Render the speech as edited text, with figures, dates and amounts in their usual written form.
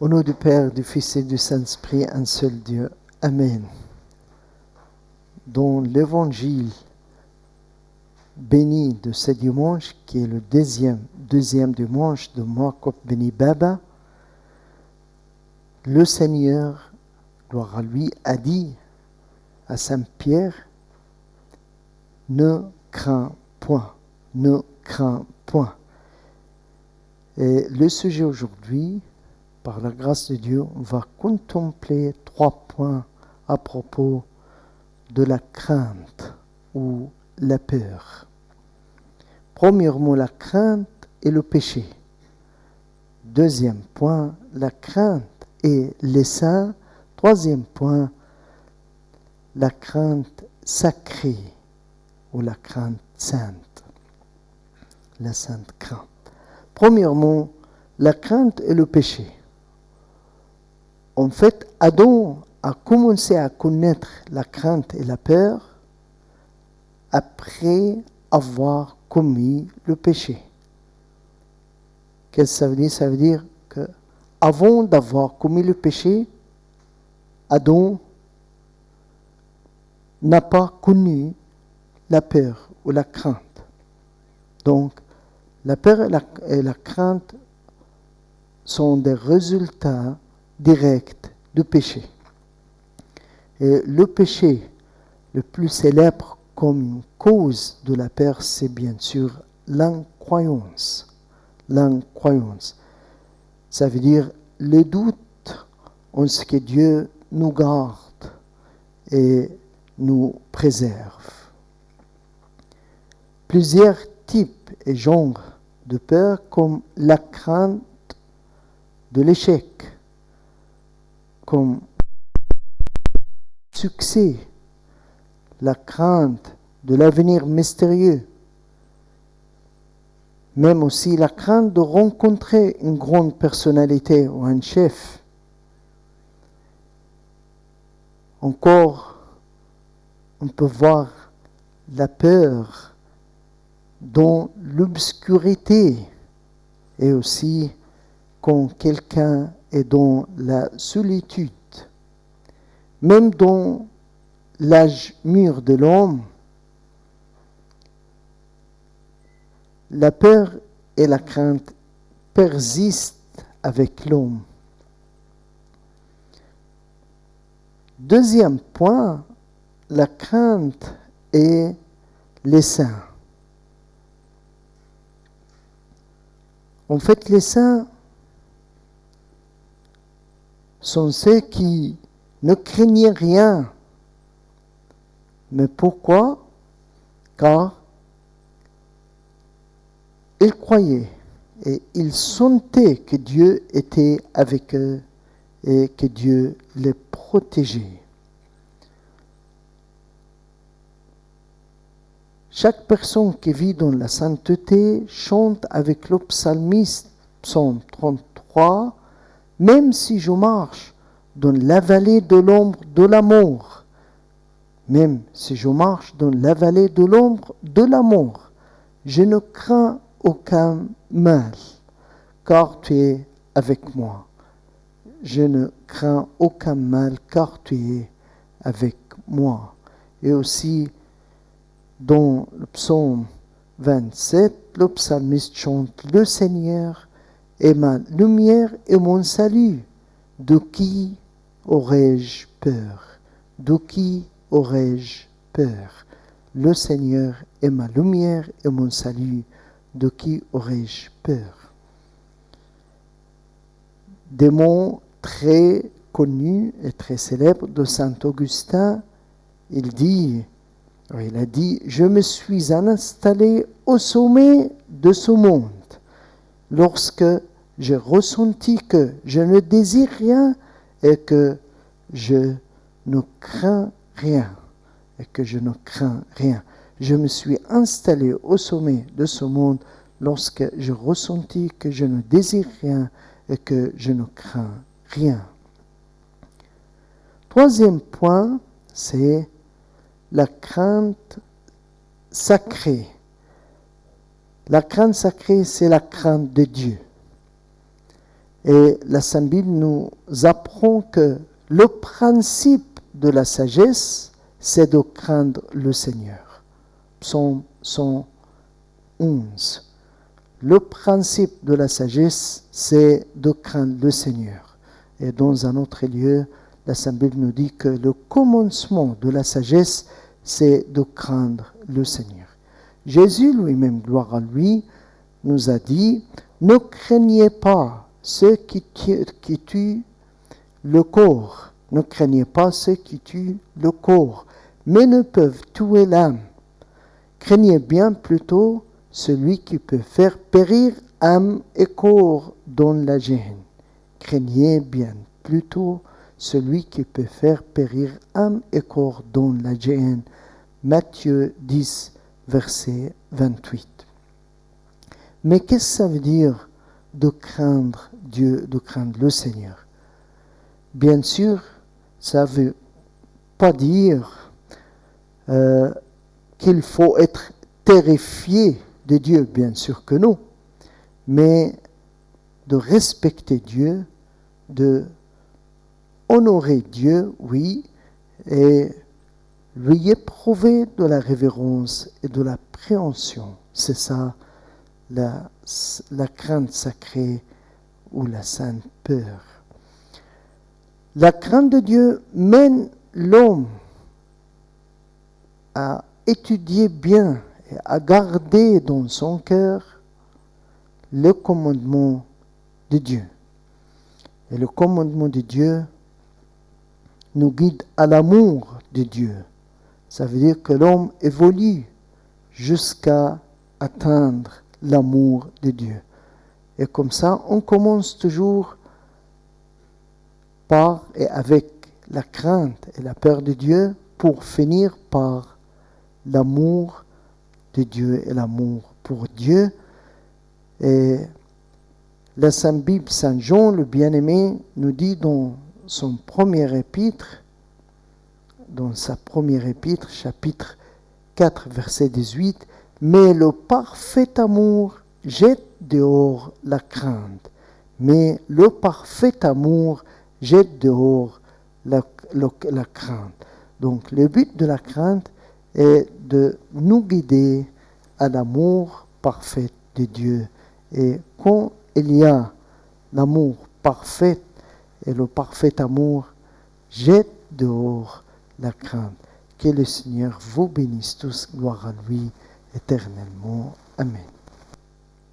Au nom du Père, du Fils et du Saint-Esprit, un seul Dieu. Amen. Dans l'évangile béni de ce dimanche, qui est le deuxième dimanche de Makot Beni Baba, le Seigneur, gloire à lui, a dit à Saint Pierre, ne crains point, ne crains point. Et le sujet aujourd'hui, par la grâce de Dieu, on va contempler 3 points à propos de la crainte ou la peur. Premièrement, la crainte et le péché. Deuxième point, la crainte et les saints. Troisième point, la crainte sacrée ou la crainte sainte. La sainte crainte. Premièrement, la crainte et le péché. En fait, Adam a commencé à connaître la crainte et la peur après avoir commis le péché. Qu'est-ce que ça veut dire? Ça veut dire qu'avant d'avoir commis le péché, Adam n'a pas connu la peur ou la crainte. Donc, la peur et la crainte sont des résultats directs du péché. Et le péché le plus célèbre comme cause de la peur, c'est bien sûr l'incroyance. L'incroyance. Ça veut dire le doute en ce que Dieu nous garde et nous préserve. Plusieurs types et genres de peur, comme la crainte de l'échec, comme le succès, la crainte de l'avenir mystérieux, même aussi la crainte de rencontrer une grande personnalité ou un chef. Encore, on peut voir la peur dans l'obscurité et aussi quand quelqu'un est dans la solitude. Même dans l'âge mûr de l'homme, la peur et la crainte persistent avec l'homme. Deuxième point, la crainte et les saints. En fait, les saints sont ceux qui ne craignaient rien. Mais pourquoi? Car ils croyaient et ils sentaient que Dieu était avec eux et que Dieu les protégeait. Chaque personne qui vit dans la sainteté chante avec le psalmiste, psaume 33, « Même si je marche dans la vallée de l'ombre de la mort, même si je marche dans la vallée de l'ombre de la mort, je ne crains aucun mal, car tu es avec moi. Je ne crains aucun mal, car tu es avec moi. » Et aussi, dans le psaume 27, le psalmiste chante « Le Seigneur est ma lumière et mon salut. De qui aurais-je peur? De qui aurais-je peur? Le Seigneur est ma lumière et mon salut. De qui aurais-je peur? » Des mots très connus et très célèbres de Saint Augustin. Il a dit « Je me suis installé au sommet de ce monde lorsque j'ai ressenti que je ne désire rien et que je ne crains rien. Et que je ne crains rien. Je me suis installé au sommet de ce monde lorsque j'ai ressenti que je ne désire rien et que je ne crains rien. Troisième point, c'est la crainte sacrée. La crainte sacrée, c'est la crainte de Dieu. Et la Sainte Bible nous apprend que le principe de la sagesse, c'est de craindre le Seigneur. Psaume 111. Le principe de la sagesse, c'est de craindre le Seigneur. Et dans un autre lieu, la Sainte Bible nous dit que le commencement de la sagesse, c'est de craindre le Seigneur. Jésus lui-même, gloire à lui, nous a dit, ne craignez pas ceux qui tuent le corps. Ne craignez pas ceux qui tuent le corps, mais ne peuvent tuer l'âme. Craignez bien plutôt celui qui peut faire périr âme et corps dans la géhenne. Craignez bien plutôt celui qui peut faire périr âme et corps dans la géhenne. Matthieu 10, verset 28. Mais qu'est-ce que ça veut dire de craindre Dieu, de craindre le Seigneur? Bien sûr, ça ne veut pas dire qu'il faut être terrifié de Dieu, bien sûr que non, mais de respecter Dieu, de honorer Dieu, oui, et lui éprouver de la révérence et de l'appréhension. C'est ça, la crainte sacrée ou la sainte peur. La crainte de Dieu mène l'homme à étudier bien et à garder dans son cœur le commandement de Dieu. Et le commandement de Dieu nous guide à l'amour de Dieu. Ça veut dire que l'homme évolue jusqu'à atteindre l'amour de Dieu. Et comme ça, on commence toujours par et avec la crainte et la peur de Dieu pour finir par l'amour de Dieu et l'amour pour Dieu. Et la Sainte Bible, Saint Jean, le bien-aimé, nous dit dans son premier épître, dans sa première épître, chapitre 4, verset 18, « Mais le parfait amour jette dehors la crainte, mais le parfait amour jette dehors la crainte. » Donc le but de la crainte est de nous guider à l'amour parfait de Dieu. Et quand il y a l'amour parfait et le parfait amour jette dehors la crainte. Que le Seigneur vous bénisse tous, gloire à lui éternellement. Amen.